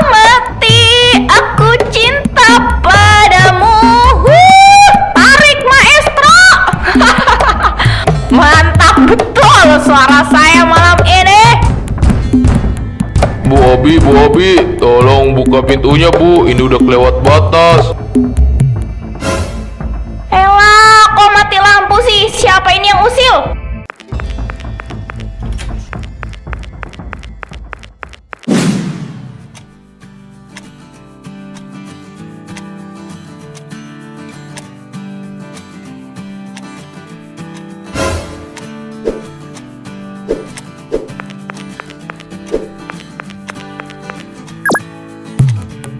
mati, aku cinta padamu. Tarik maestro. Mantap betul suara saya malam ini. Bu Obi, tolong buka pintunya Bu, ini udah kelewat batas. Elah, kok mati lampu sih? Siapa ini yang usil?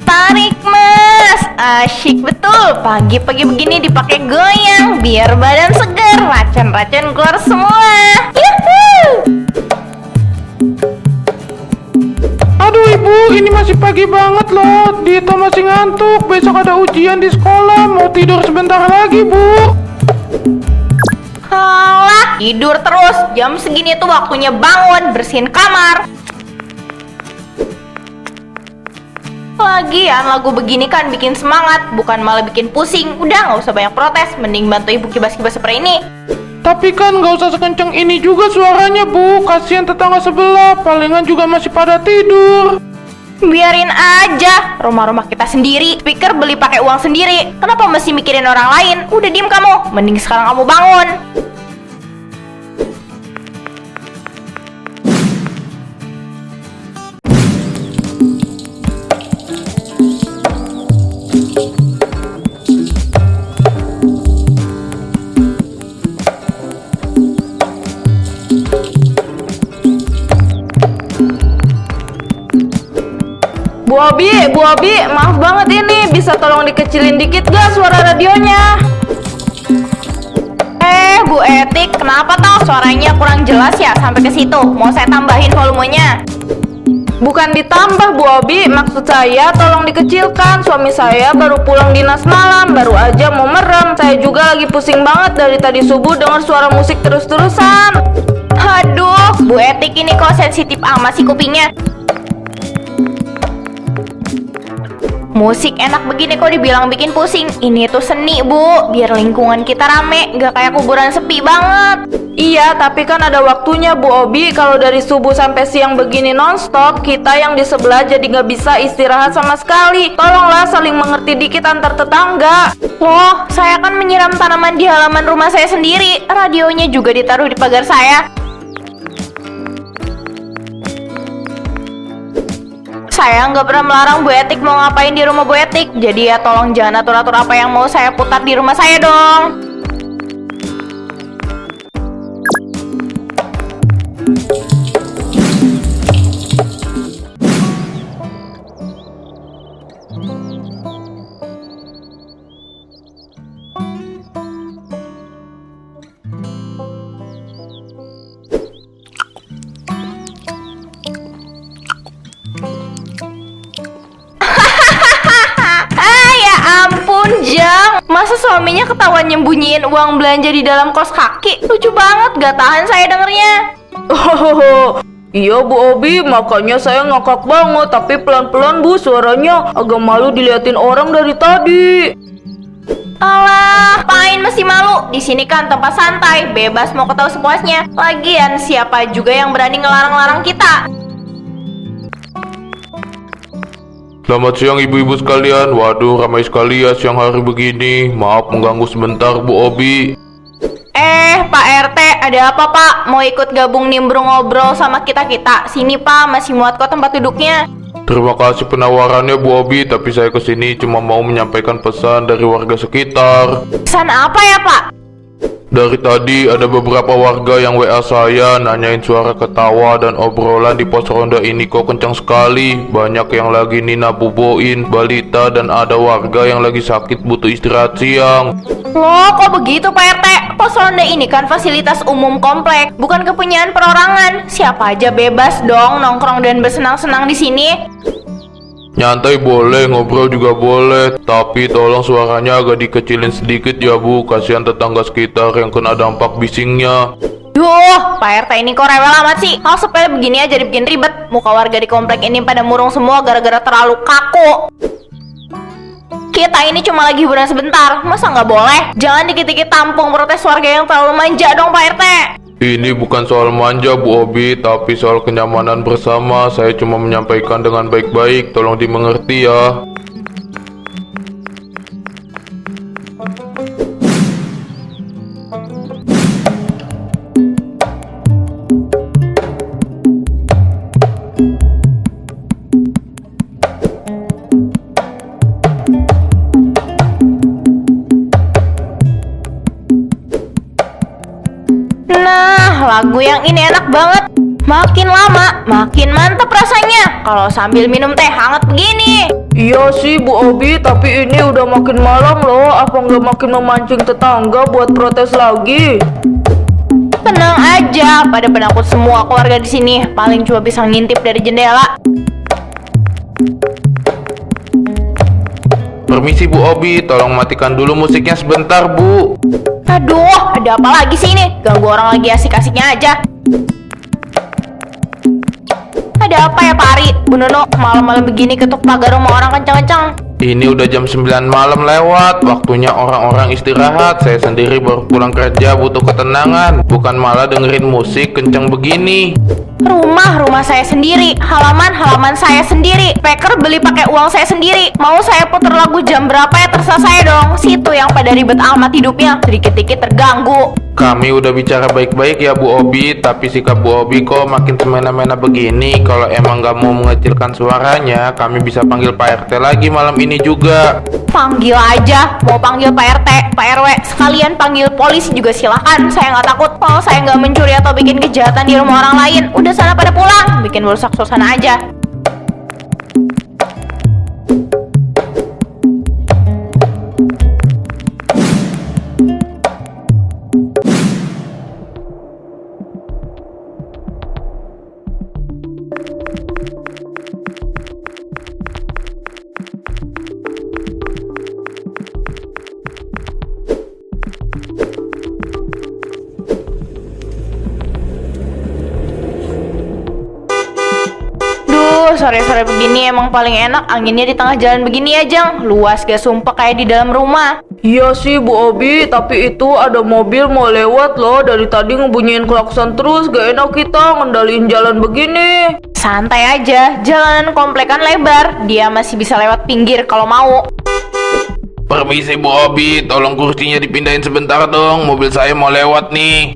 Tarik mas, asyik betul. Pagi-pagi begini dipakai goyang biar badan segar, racun-racun keluar semua. Yuhuu. Aduh ibu, ini masih pagi banget loh. Dita masih ngantuk. Besok ada ujian di sekolah. Mau tidur sebentar lagi bu. Halah, tidur terus. Jam segini tuh waktunya bangun, bersihin kamar. Lagian lagu begini kan bikin semangat, bukan malah bikin pusing. Udah nggak usah banyak protes, mending bantu ibu kibas-kibas seperti ini. Tapi kan nggak usah sekencang ini juga suaranya bu. Kasihan tetangga sebelah. Palingan juga masih pada tidur. Biarin aja, rumah-rumah kita sendiri. Speaker beli pakai uang sendiri. Kenapa mesti mikirin orang lain? Udah diem kamu, mending sekarang kamu bangun. Bu Abi, maaf banget ini. Bisa tolong dikecilin dikit gak suara radionya? Bu Etik, kenapa toh suaranya kurang jelas ya sampai ke situ? Mau saya tambahin volumenya? Bukan ditambah Bu Abi, maksud saya tolong dikecilkan. Suami saya baru pulang dinas malam, baru aja mau merem. Saya juga lagi pusing banget dari tadi subuh dengar suara musik terus-terusan. Aduh, Bu Etik ini kok sensitif amat sih kupingnya. Musik enak begini kok dibilang bikin pusing. Ini tuh seni bu, biar lingkungan kita rame, gak kayak kuburan sepi banget. Iya, tapi kan ada waktunya Bu Obi. Kalau dari subuh sampai siang begini nonstop, kita yang di sebelah jadi gak bisa istirahat sama sekali. Tolonglah saling mengerti dikit antar tetangga. Loh, saya kan menyiram tanaman di halaman rumah saya sendiri. Radionya juga ditaruh di pagar saya. Saya nggak pernah melarang Bu Etik mau ngapain di rumah Bu Etik. Jadi ya tolong jangan atur-atur apa yang mau saya putar di rumah saya dong. Masa suaminya ketahuan nyembunyiin uang belanja di dalam kos kaki? Lucu banget, gak tahan saya dengernya. Iya Bu Obi, makanya saya ngakak banget. Tapi pelan-pelan Bu, suaranya agak malu diliatin orang dari tadi. Alah, pain mesti malu. Di sini kan tempat santai, bebas mau ketawa sepuasnya. Lagian siapa juga yang berani ngelarang-larang kita? Selamat siang ibu-ibu sekalian. Waduh, ramai sekali ya siang hari begini. Maaf mengganggu sebentar Bu Obi. Pak RT, ada apa Pak? Mau ikut gabung nimbrung ngobrol sama kita-kita? Sini Pak, masih muat kok tempat duduknya. Terima kasih penawarannya Bu Obi, tapi saya kesini cuma mau menyampaikan pesan dari warga sekitar. Pesan apa ya Pak? Dari tadi ada beberapa warga yang WA saya nanyain suara ketawa dan obrolan di pos ronda ini kok kencang sekali. Banyak yang lagi Nina boboin balita dan ada warga yang lagi sakit butuh istirahat siang. Loh, kok begitu Pak RT? Pos ronda ini kan fasilitas umum komplek, bukan kepunyaan perorangan. Siapa aja bebas dong nongkrong dan bersenang-senang di sini. Nyantai boleh, ngobrol juga boleh, tapi tolong suaranya agak dikecilin sedikit ya Bu, kasihan tetangga sekitar yang kena dampak bisingnya. Duh, Pak RT ini kok rewel amat sih? Hal sepele begini aja dibikin ribet. Muka warga di komplek ini pada murung semua gara-gara terlalu kaku. Kita ini cuma lagi hiburan sebentar, masa nggak boleh? Jangan dikit-dikit tampung protes warga yang terlalu manja dong Pak RT. Ini bukan soal manja Bu Obi, tapi soal kenyamanan bersama. Saya cuma menyampaikan dengan baik-baik, tolong dimengerti ya. Nah, lagu yang ini enak banget. Makin lama, makin mantap rasanya kalau sambil minum teh hangat begini. Iya sih Bu Obi, tapi ini udah makin malam loh. Apa nggak makin memancing tetangga buat protes lagi? Tenang aja, pada penakut semua keluarga di sini. Paling cuma bisa ngintip dari jendela. Permisi Bu Obi, tolong matikan dulu musiknya sebentar Bu. Aduh, ada apa lagi sih ini? Ganggu orang lagi asik-asiknya aja. Ada apa ya Pak Ari? Bu Nono, malam-malam begini ketuk pagar rumah orang kencang-kencang. Ini udah jam 9 malam lewat, waktunya orang-orang istirahat. Saya sendiri baru pulang kerja, butuh ketenangan, bukan malah dengerin musik kenceng begini. Rumah saya sendiri, halaman saya sendiri. Speaker beli pakai uang saya sendiri. Mau saya puter lagu jam berapa ya terserah saya dong. Situ yang pada ribet amat hidupnya, sedikit-dikit terganggu. Kami udah bicara baik-baik ya Bu Obi, tapi sikap Bu Obi kok makin semena-mena begini. Kalau emang gak mau mengecilkan suaranya, kami bisa panggil Pak RT lagi malam ini juga. Panggil aja, mau panggil Pak RT, Pak RW, sekalian panggil polisi juga silakan. Saya nggak takut. Kalau saya nggak mencuri atau bikin kejahatan di rumah orang lain, udah sana pada pulang, bikin merusak suasana aja. Sore-sore begini emang paling enak anginnya di tengah jalan begini ya Jang. Luas gak sumpah kayak di dalam rumah. Iya sih Bu Obi, tapi itu ada mobil mau lewat loh. Dari tadi ngebunyiin klakson terus, gak enak kita ngendaliin jalan begini. Santai aja, jalanan komplekan lebar. Dia masih bisa lewat pinggir kalau mau. Permisi Bu Obi, tolong kursinya dipindahin sebentar dong, mobil saya mau lewat nih.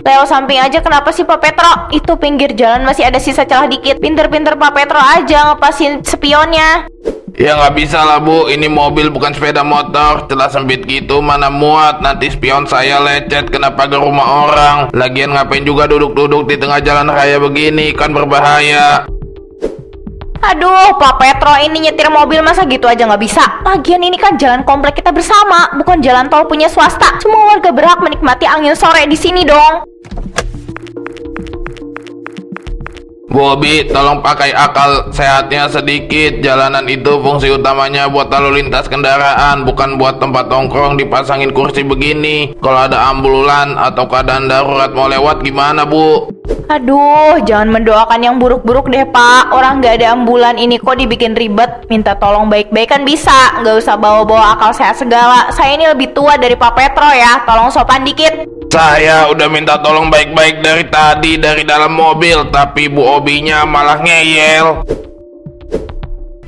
Lewat samping aja kenapa sih Pak Petro? Itu pinggir jalan masih ada sisa celah dikit. Pinter-pinter Pak Petro aja ngepasin spionnya. Ya nggak bisa lah Bu, ini mobil bukan sepeda motor. Celah sempit gitu mana muat, nanti spion saya lecet kena pagar rumah orang. Lagian ngapain juga duduk-duduk di tengah jalan raya begini, kan berbahaya. Aduh, Pak Petro ini nyetir mobil masa gitu aja nggak bisa? Lagian ini kan jalan komplek kita bersama, bukan jalan tol punya swasta. Semua warga berhak menikmati angin sore di sini dong. Bu Obi, tolong pakai akal sehatnya sedikit. Jalanan itu fungsi utamanya buat lalu lintas kendaraan, bukan buat tempat nongkrong dipasangin kursi begini. Kalau ada ambulan atau keadaan darurat mau lewat gimana Bu? Aduh, jangan mendoakan yang buruk-buruk deh Pak. Orang nggak ada ambulan ini kok dibikin ribet. Minta tolong baik-baik kan bisa, nggak usah bawa-bawa akal sehat segala. Saya ini lebih tua dari Pak Petro ya, tolong sopan dikit. Saya udah minta tolong baik-baik dari tadi dari dalam mobil, tapi Bu Obinya malah ngeyel.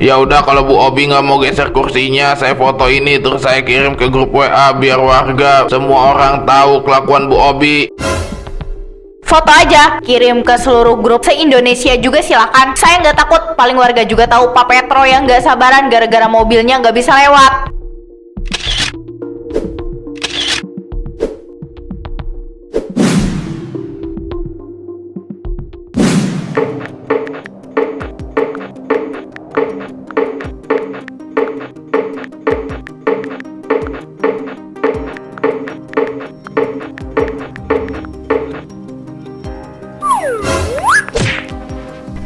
Ya udah, kalau Bu Obi nggak mau geser kursinya, saya foto ini terus saya kirim ke grup WA biar warga semua orang tahu kelakuan Bu Obi. Foto aja, kirim ke seluruh grup se-Indonesia juga silakan. Saya nggak takut, paling warga juga tahu Pak Petro yang nggak sabaran gara-gara mobilnya nggak bisa lewat.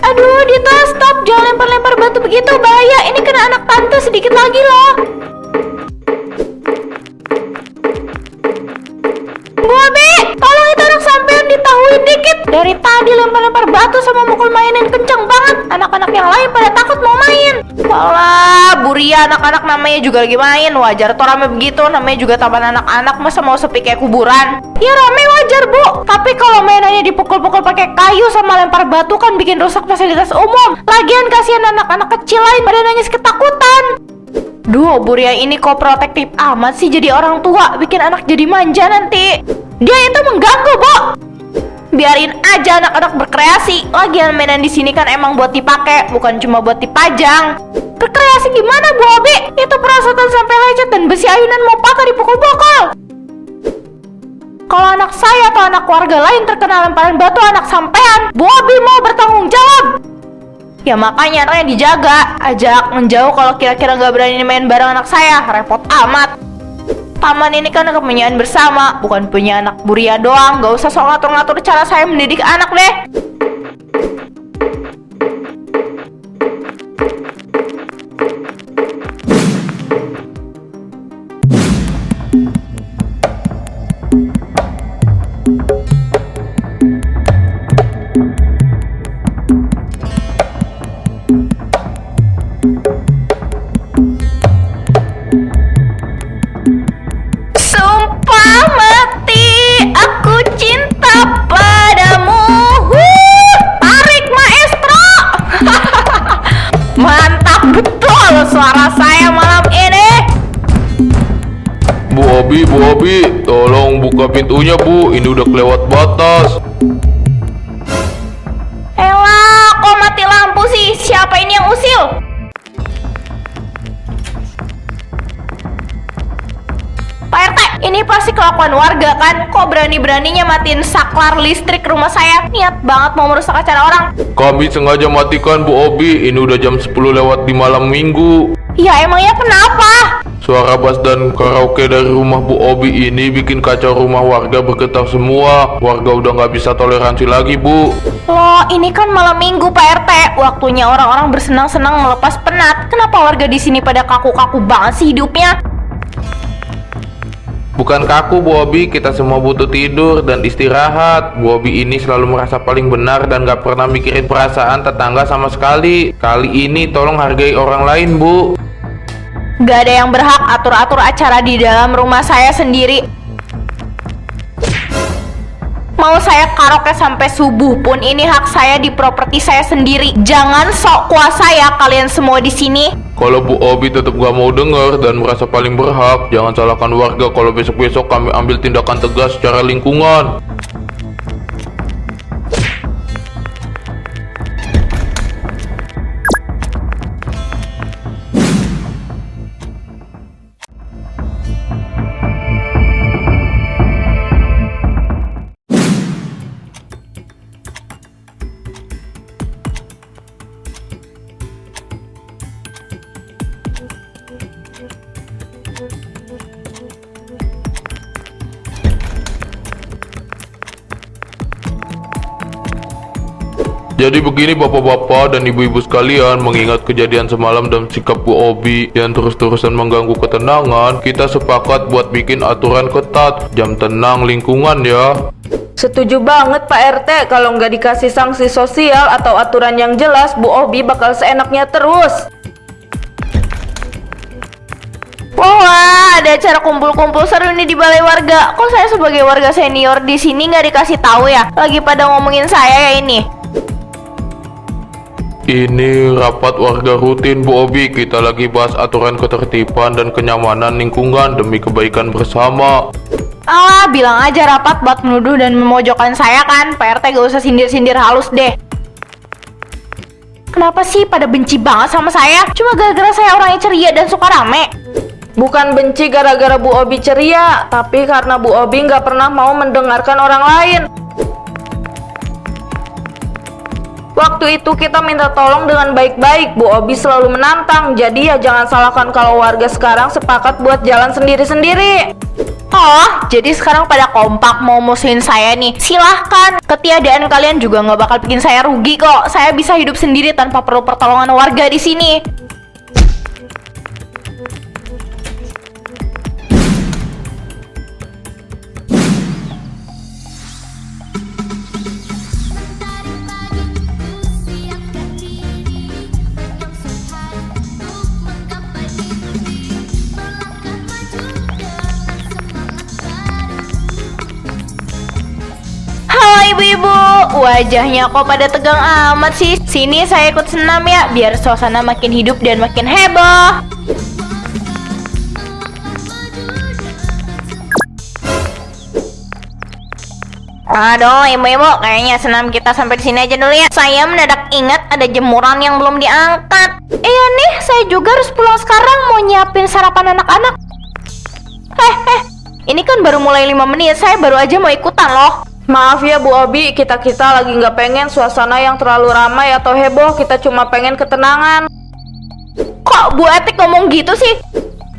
Aduh, Dita, stop. Jangan lempar-lempar batu begitu, bahaya. Ini kena anak tante sedikit lagi loh. Bu Obi, tolong itu anak Dari tadi lempar-lempar batu sama mukul mainin kencang banget. Anak-anak yang lain pada takut mau main. Walah, Buria anak-anak namanya juga lagi main. Wajar tuh rame begitu, namanya juga taman anak-anak, masa mau sepi kayak kuburan? Ya rame wajar, Bu. Tapi kalau mainannya dipukul-pukul pakai kayu sama lempar batu kan bikin rusak fasilitas umum. Lagian kasihan anak-anak kecil lain pada nangis ketakutan. Duh, Buria ini kok protektif amat sih jadi orang tua, bikin anak jadi manja nanti. Dia itu mengganggu, Bu. Biarin aja anak-anak berkreasi. Lagian mainan di sini kan emang buat dipakai, bukan cuma buat dipajang. Berkreasi gimana, Bu Obi? Itu perosotan sampai lecet dan besi ayunan mau patah dipukul-pukul. Kalau anak saya atau anak keluarga lain terkena lemparan batu anak sampean, Bu Obi mau bertanggung jawab. Ya makanya anaknya dijaga, ajak menjauh kalau kira-kira nggak berani main bareng anak saya, repot amat. Taman ini kan kepunyaan bersama, bukan punya anak Buria doang. Gak usah soal ngatur-ngatur cara saya mendidik anak deh. Sumpah mati, aku cinta padamu. Tarik maestro. Mantap betul suara saya malam ini. Bu Obi, tolong buka pintunya Bu, ini udah kelewat batas. Elah, kok mati lampu sih? Siapa ini yang usil? Pak RT, ini pasti kelakuan warga kan? Kok berani-beraninya matiin saklar listrik rumah saya? Niat banget mau merusak acara orang. Kami sengaja matikan Bu Obi, ini udah jam 10 lewat di malam minggu. Ya emangnya kenapa? Suara bass dan karaoke dari rumah Bu Obi ini bikin kacau rumah warga bergetar semua. Warga udah nggak bisa toleransi lagi, Bu. Loh, ini kan malam minggu Pak RT. Waktunya orang-orang bersenang-senang melepas penat. Kenapa warga di sini pada kaku-kaku banget sih hidupnya? Bukan kaku Bu Obi, kita semua butuh tidur dan istirahat. Bu Obi ini selalu merasa paling benar dan gak pernah mikirin perasaan tetangga sama sekali. Kali ini tolong hargai orang lain, Bu. Gak ada yang berhak atur-atur acara di dalam rumah saya sendiri. Mau saya karaoke sampai subuh pun ini hak saya di properti saya sendiri. Jangan sok kuasa ya kalian semua di sini. Kalau Bu Obi tetap gak mau dengar dan merasa paling berhak, jangan salahkan warga kalau besok-besok kami ambil tindakan tegas secara lingkungan. Jadi begini bapak-bapak dan ibu-ibu sekalian, mengingat kejadian semalam dan sikap Bu Obi yang terus-terusan mengganggu ketenangan, kita sepakat buat bikin aturan ketat, jam tenang lingkungan ya. Setuju banget Pak RT, kalau nggak dikasih sanksi sosial atau aturan yang jelas, Bu Obi bakal seenaknya terus. Wah, ada acara kumpul-kumpul seru nih di balai warga. Kok saya sebagai warga senior di sini nggak dikasih tahu ya? Lagi pada ngomongin saya ya ini. Ini rapat warga rutin Bu Obi, kita lagi bahas aturan ketertiban dan kenyamanan lingkungan demi kebaikan bersama. Alah, bilang aja rapat buat menuduh dan memojokkan saya kan. Pak RT gak usah sindir-sindir halus deh. Kenapa sih pada benci banget sama saya? Cuma gara-gara saya orangnya ceria dan suka rame. Bukan benci gara-gara Bu Obi ceria, tapi karena Bu Obi nggak pernah mau mendengarkan orang lain. Waktu itu kita minta tolong dengan baik-baik, Bu Obi selalu menantang. Jadi ya jangan salahkan kalau warga sekarang sepakat buat jalan sendiri-sendiri. Oh, jadi sekarang pada kompak mau musuhin saya nih. Silahkan, ketiadaan kalian juga nggak bakal bikin saya rugi kok. Saya bisa hidup sendiri tanpa perlu pertolongan warga di sini. wajahnya kok pada tegang amat sih. Sini saya ikut senam ya, biar suasana makin hidup dan makin heboh. Aduh, ibu-ibu, kayaknya senam kita sampai di sini aja dulu ya. Saya mendadak ingat ada jemuran yang belum diangkat. Iya nih, saya juga harus pulang sekarang mau nyiapin sarapan anak-anak. Ini kan baru mulai 5 menit, saya baru aja mau ikutan loh. Maaf ya Bu Obi, kita lagi nggak pengen suasana yang terlalu ramai atau heboh. Kita cuma pengen ketenangan. Kok Bu Etik ngomong gitu sih?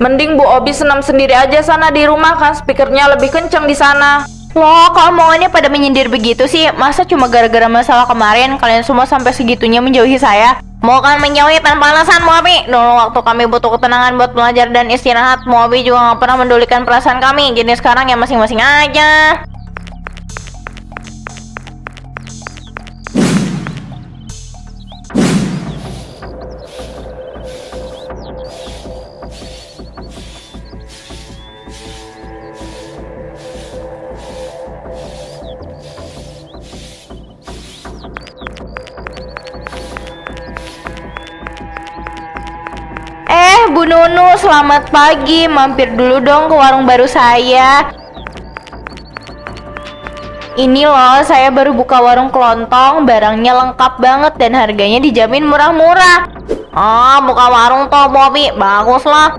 Mending Bu Obi senam sendiri aja sana di rumah, kan speakernya lebih kenceng di sana. Loh, kok omongannya pada menyindir begitu sih? Masa cuma gara-gara masalah kemarin kalian semua sampai segitunya menjauhi saya? Mau kan menjauhi tanpa alasan, Mobi? Dulu waktu kami butuh ketenangan buat belajar dan istirahat, Mobi juga gak pernah mendulikan perasaan kami. Jadi sekarang ya masing-masing aja. Bu Nunu, selamat pagi. Mampir dulu dong ke warung baru saya. Ini loh, saya baru buka warung kelontong. Barangnya lengkap banget dan harganya dijamin murah-murah. Buka warung toh, Bobby. Bagus lah.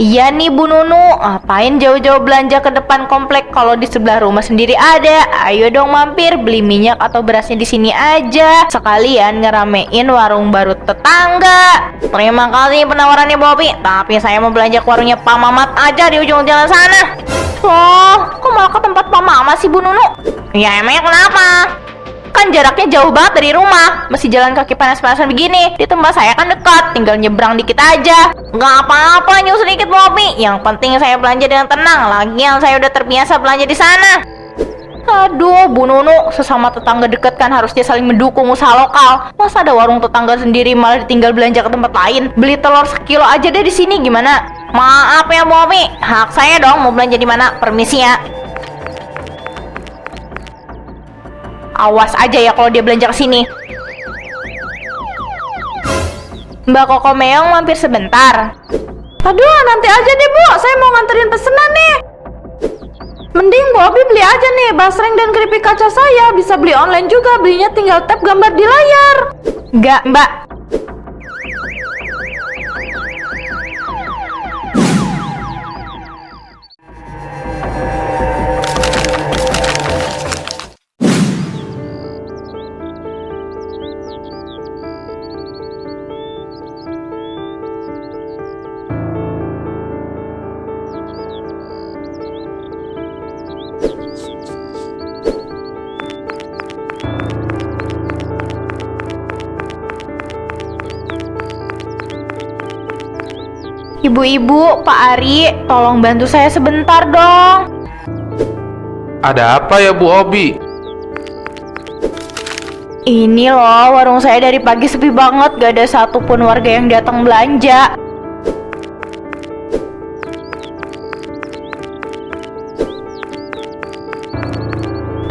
Iya nih Bu Nunu, ngapain jauh-jauh belanja ke depan komplek kalau di sebelah rumah sendiri ada? Ayo dong mampir, beli minyak atau berasnya di sini aja. Sekalian ngeramein warung baru tetangga. Terima kasih penawarannya Bobby, tapi saya mau belanja ke warungnya Pak Mamat aja di ujung jalan sana. Loh, kok malah ke tempat Pak Mamat sih Bu Nunu? Ya emangnya kenapa? Kan jaraknya jauh banget dari rumah. Masih jalan kaki panas-panasan begini. Di tempat saya kan dekat, tinggal nyebrang dikit aja. Nggak apa-apa, nyusul sedikit Bobby. Yang penting saya belanja dengan tenang. Lagian saya udah terbiasa belanja di sana. Aduh, Bu Nunu, sesama tetangga dekat kan harusnya saling mendukung usaha lokal. Masa ada warung tetangga sendiri malah ditinggal belanja ke tempat lain? Beli telur sekilo aja deh di sini gimana? Maaf ya Bobby, hak saya dong mau belanja di mana. Permisi ya. Awas aja ya kalau dia belanja ke sini. Mbak Koko Meong mampir sebentar. Aduh, nanti aja deh Bu, saya mau nganterin pesenan nih. Mending Bu Obi beli aja nih basreng dan keripik kaca saya. Bisa beli online juga, belinya tinggal tap gambar di layar. Enggak, Mbak. Ibu-ibu, Pak Ari, tolong bantu saya sebentar dong. Ada apa ya Bu Obi? Ini loh, warung saya dari pagi sepi banget, gak ada satupun warga yang datang belanja.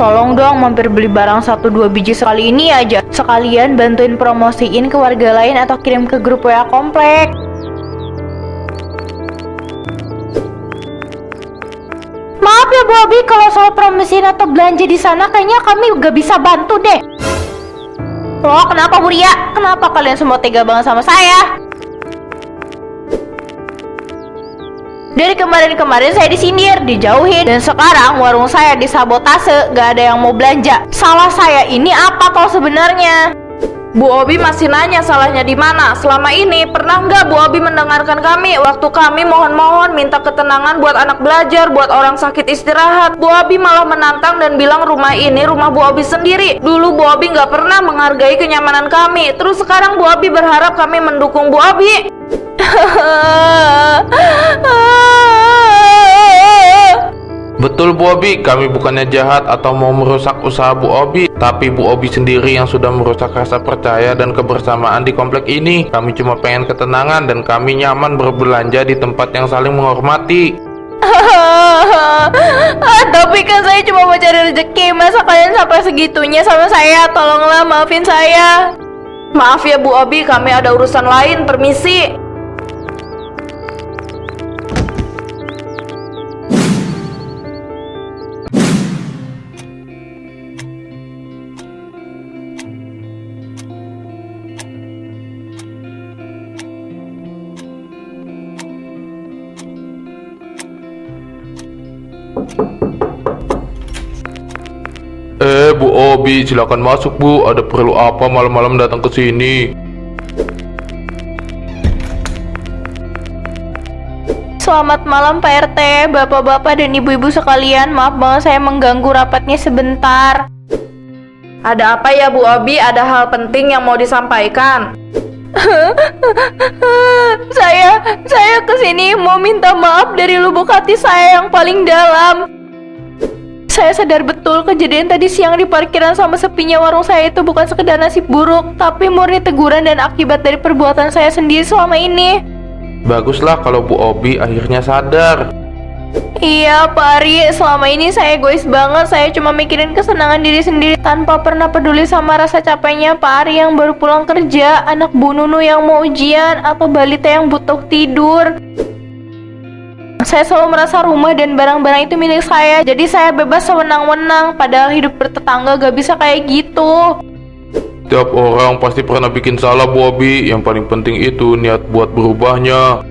Tolong dong mampir beli barang 1-2 biji sekali ini aja. Sekalian bantuin promosiin ke warga lain atau kirim ke grup WA komplek. Maaf ya Bu Abi, kalau soal promosiin atau belanja di sana kayaknya kami gak bisa bantu deh. Loh, kenapa Bu Ria? Kenapa kalian semua tega banget sama saya? Dari kemarin-kemarin saya disindir, dijauhin, dan sekarang warung saya disabotase, gak ada yang mau belanja. Salah saya ini apa toh sebenarnya? Bu Obi masih nanya salahnya di mana. Selama ini pernah nggak Bu Obi mendengarkan kami waktu kami mohon-mohon minta ketenangan buat anak belajar, buat orang sakit istirahat? Bu Obi malah menantang dan bilang rumah ini rumah Bu Obi sendiri. Dulu Bu Obi nggak pernah menghargai kenyamanan kami. Terus sekarang Bu Obi berharap kami mendukung Bu Obi. Betul Bu Obi, kami bukannya jahat atau mau merusak usaha Bu Obi, tapi Bu Obi sendiri yang sudah merusak rasa percaya dan kebersamaan di komplek ini. Kami cuma pengen ketenangan dan kami nyaman berbelanja di tempat yang saling menghormati. Tapi kan saya cuma mau cari rezeki. Masa kalian sampai segitunya sama saya? Tolonglah maafin saya. Maaf ya Bu Obi, kami ada urusan lain, permisi. Bu Obi, silakan masuk Bu. Ada perlu apa malam-malam datang ke sini? Selamat malam Pak RT, bapak-bapak dan ibu-ibu sekalian. Maaf banget saya mengganggu rapatnya sebentar. Ada apa ya Bu Obi? Ada hal penting yang mau disampaikan. Saya kesini mau minta maaf dari lubuk hati saya yang paling dalam. Saya sadar betul kejadian tadi siang di parkiran sama sepinya warung saya itu bukan sekedar nasib buruk, tapi murni teguran dan akibat dari perbuatan saya sendiri selama ini. Baguslah kalau Bu Obi akhirnya sadar. Iya Pak Ari, selama ini saya egois banget. Saya cuma mikirin kesenangan diri sendiri tanpa pernah peduli sama rasa capeknya Pak Ari yang baru pulang kerja, anak Bu Nunu yang mau ujian, atau balita yang butuh tidur. Saya selalu merasa rumah dan barang-barang itu milik saya, jadi saya bebas sewenang-wenang. Padahal hidup bertetangga gak bisa kayak gitu. Tiap orang pasti pernah bikin salah Bu Obi. Yang paling penting itu niat buat berubahnya.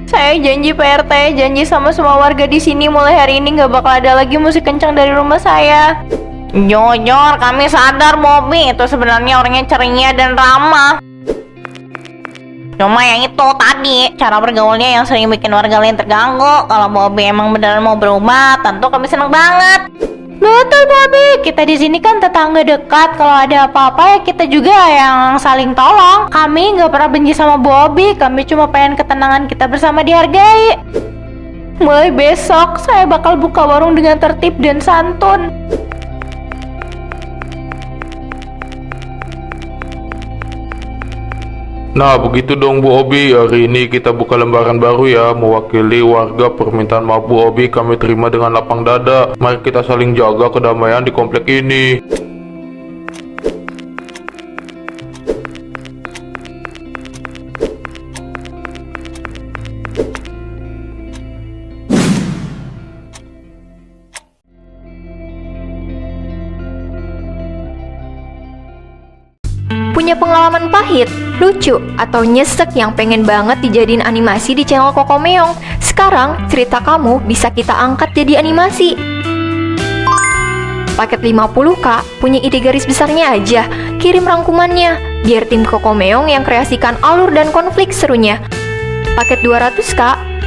Saya janji Pak RT, janji sama semua warga di sini mulai hari ini gak bakal ada lagi musik kencang dari rumah saya. Jujur, kami sadar Bobby itu sebenarnya orangnya ceria dan ramah. Cuma yang itu tadi, cara bergaulnya yang sering bikin warga lain terganggu. Kalau Bobby emang beneran mau berubah, tentu kami seneng banget. Betul Bobby, kita di sini kan tetangga dekat. Kalau ada apa-apa ya kita juga yang saling tolong. Kami nggak pernah benci sama Bobby, kami cuma pengen ketenangan kita bersama dihargai. Mulai besok, saya bakal buka warung dengan tertib dan santun. Nah begitu dong Bu Obi, hari ini kita buka lembaran baru ya. Mewakili warga, permintaan maaf Bu Obi kami terima dengan lapang dada. Mari kita saling jaga kedamaian di komplek ini. Punya pengalaman pahit, lucu, atau nyesek yang pengen banget dijadiin animasi di channel Kokomeong? Sekarang cerita kamu bisa kita angkat jadi animasi. Paket 50k, punya ide garis besarnya aja, kirim rangkumannya, biar tim Kokomeong yang kreasikan alur dan konflik serunya. Paket 200k,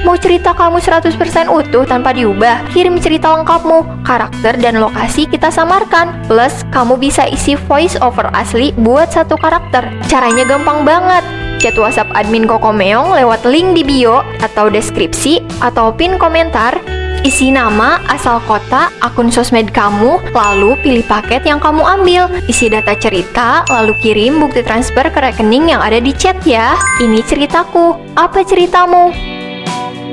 mau cerita kamu 100% utuh tanpa diubah, kirim cerita lengkapmu, karakter dan lokasi kita samarkan. Plus, kamu bisa isi voice over asli buat satu karakter. Caranya gampang banget. Chat WhatsApp admin Kokomeong lewat link di bio atau deskripsi atau pin komentar. Isi nama, asal kota, akun sosmed kamu, lalu pilih paket yang kamu ambil. Isi data cerita, lalu kirim bukti transfer ke rekening yang ada di chat ya. Ini ceritaku. Apa ceritamu?